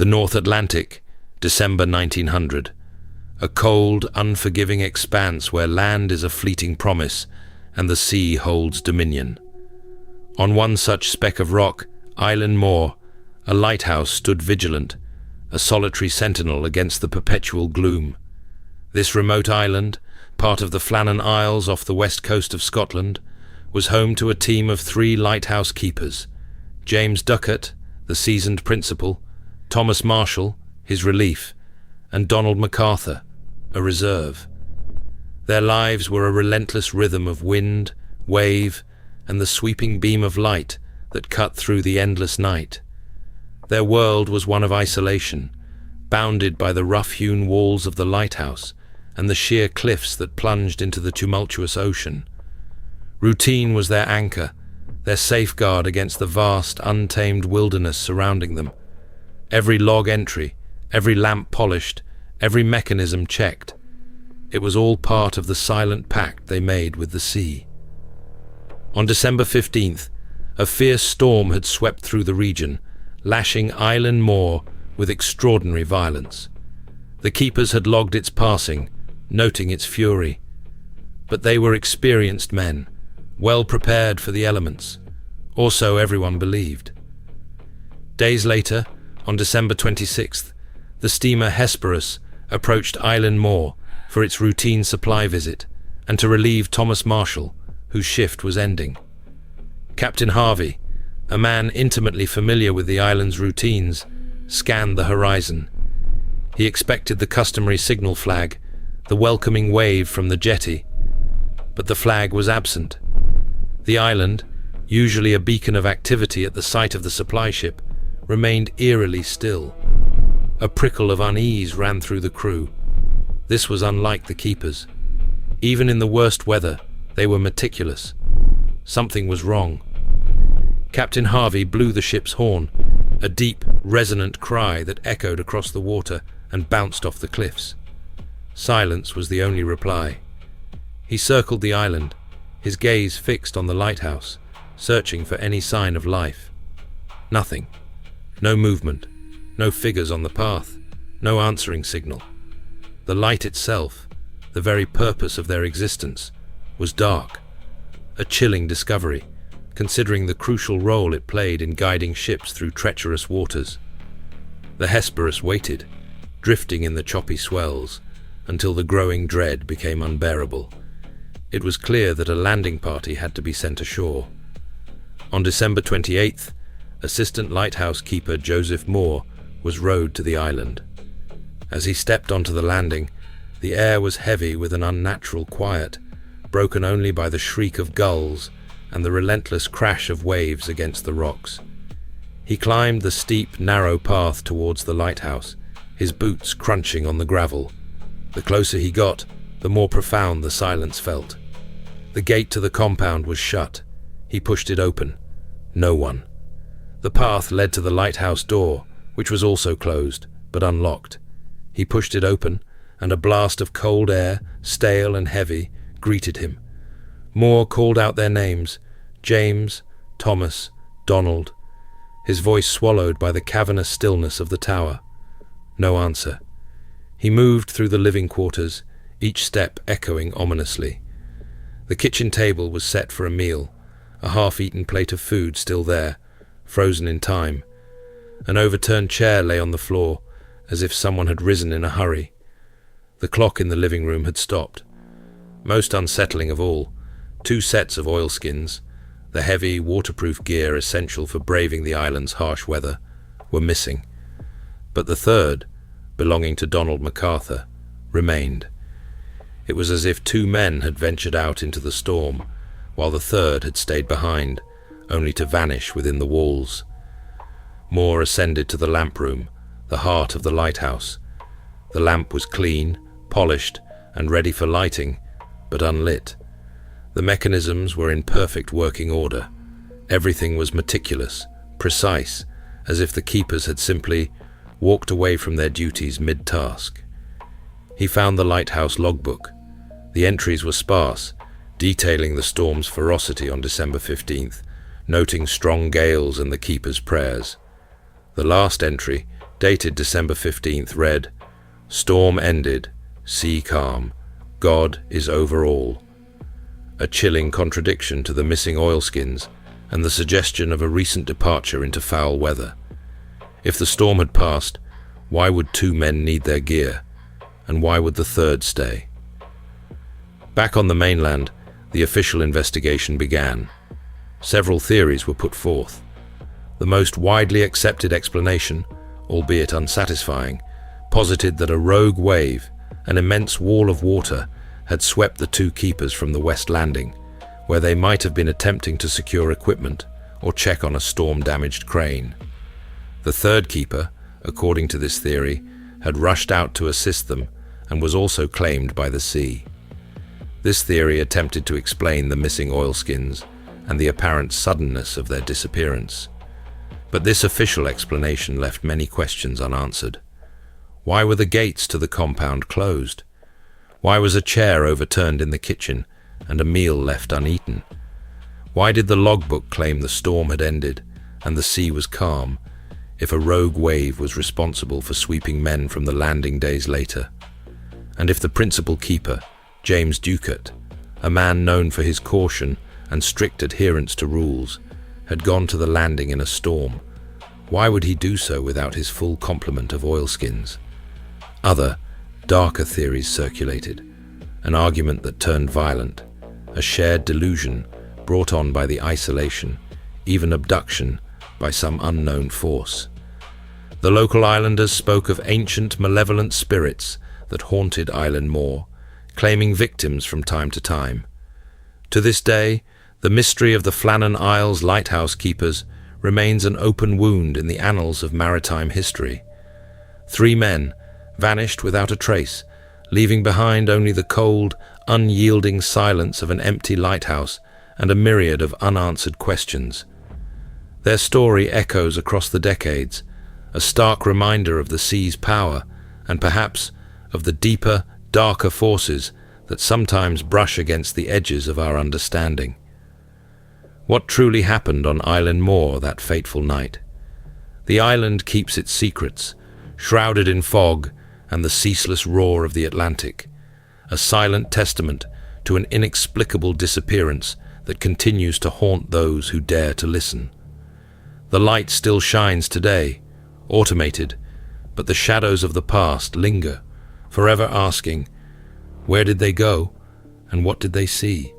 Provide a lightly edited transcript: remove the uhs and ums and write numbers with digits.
The North Atlantic, December 1900. A cold, unforgiving expanse where land is a fleeting promise and the sea holds dominion. On one such speck of rock, Eilean Mòr, a lighthouse stood vigilant, a solitary sentinel against the perpetual gloom. This remote island, part of the Flannan Isles off the west coast of Scotland, was home to a team of 3 lighthouse keepers: James Ducat, the seasoned principal, Thomas Marshall, his relief, and Donald MacArthur, a reserve. Their lives were a relentless rhythm of wind, wave, and the sweeping beam of light that cut through the endless night. Their world was one of isolation, bounded by the rough-hewn walls of the lighthouse and the sheer cliffs that plunged into the tumultuous ocean. Routine was their anchor, their safeguard against the vast, untamed wilderness surrounding them. Every log entry, every lamp polished, every mechanism checked. It was all part of the silent pact they made with the sea. On December 15th, a fierce storm had swept through the region, lashing Eilean Mòr with extraordinary violence. The keepers had logged its passing, noting its fury. But they were experienced men, well prepared for the elements, or so everyone believed. Days later, on December 26th, the steamer Hesperus approached Eilean Mòr for its routine supply visit and to relieve Thomas Marshall, whose shift was ending. Captain Harvey, a man intimately familiar with the island's routines, scanned the horizon. He expected the customary signal flag, the welcoming wave from the jetty, but the flag was absent. The island, usually a beacon of activity at the site of the supply ship, remained eerily still. A prickle of unease ran through the crew. This was unlike the keepers. Even in the worst weather, they were meticulous. Something was wrong. Captain Harvey blew the ship's horn, a deep, resonant cry that echoed across the water and bounced off the cliffs. Silence was the only reply. He circled the island, his gaze fixed on the lighthouse, searching for any sign of life. Nothing. No movement, no figures on the path, no answering signal. The light itself, the very purpose of their existence, was dark. A chilling discovery, considering the crucial role it played in guiding ships through treacherous waters. The Hesperus waited, drifting in the choppy swells, until the growing dread became unbearable. It was clear that a landing party had to be sent ashore. On December 28th, Assistant Lighthouse Keeper Joseph Moore was rowed to the island. As he stepped onto the landing, the air was heavy with an unnatural quiet, broken only by the shriek of gulls and the relentless crash of waves against the rocks. He climbed the steep, narrow path towards the lighthouse, his boots crunching on the gravel. The closer he got, the more profound the silence felt. The gate to the compound was shut. He pushed it open. No one. The path led to the lighthouse door, which was also closed, but unlocked. He pushed it open, and a blast of cold air, stale and heavy, greeted him. Moore called out their names: James, Thomas, Donald, his voice swallowed by the cavernous stillness of the tower. No answer. He moved through the living quarters, each step echoing ominously. The kitchen table was set for a meal, a half-eaten plate of food still there, frozen in time. An overturned chair lay on the floor, as if someone had risen in a hurry. The clock in the living room had stopped. Most unsettling of all, 2 sets of oilskins, the heavy, waterproof gear essential for braving the island's harsh weather, were missing. But the third, belonging to Donald MacArthur, remained. It was as if 2 men had ventured out into the storm, while the third had stayed behind, only to vanish within the walls. Moore ascended to the lamp room, the heart of the lighthouse. The lamp was clean, polished, and ready for lighting, but unlit. The mechanisms were in perfect working order. Everything was meticulous, precise, as if the keepers had simply walked away from their duties mid-task. He found the lighthouse logbook. The entries were sparse, detailing the storm's ferocity on December 15th, noting strong gales and the keeper's prayers. The last entry, dated December 15th, read, "Storm ended, sea calm, God is over all." A chilling contradiction to the missing oilskins and the suggestion of a recent departure into foul weather. If the storm had passed, why would two men need their gear? And why would the third stay? Back on the mainland, the official investigation began. Several theories were put forth. The most widely accepted explanation, albeit unsatisfying, posited that a rogue wave, an immense wall of water, had swept the two keepers from the west landing, where they might have been attempting to secure equipment or check on a storm-damaged crane. The third keeper, according to this theory, had rushed out to assist them and was also claimed by the sea. This theory attempted to explain the missing oilskins and the apparent suddenness of their disappearance. But this official explanation left many questions unanswered. Why were the gates to the compound closed? Why was a chair overturned in the kitchen and a meal left uneaten? Why did the logbook claim the storm had ended and the sea was calm, if a rogue wave was responsible for sweeping men from the landing days later? And if the principal keeper, James Ducat, a man known for his caution and strict adherence to rules, had gone to the landing in a storm, why would he do so without his full complement of oilskins? Other, darker theories circulated, an argument that turned violent, a shared delusion brought on by the isolation, even abduction by some unknown force. The local islanders spoke of ancient malevolent spirits that haunted Eilean Mòr, claiming victims from time to time. To this day, the mystery of the Flannan Isles lighthouse keepers remains an open wound in the annals of maritime history. 3 men vanished without a trace, leaving behind only the cold, unyielding silence of an empty lighthouse and a myriad of unanswered questions. Their story echoes across the decades, a stark reminder of the sea's power and perhaps of the deeper, darker forces that sometimes brush against the edges of our understanding. What truly happened on Eilean Mòr that fateful night? The island keeps its secrets, shrouded in fog and the ceaseless roar of the Atlantic, a silent testament to an inexplicable disappearance that continues to haunt those who dare to listen. The light still shines today, automated, but the shadows of the past linger, forever asking, where did they go and what did they see?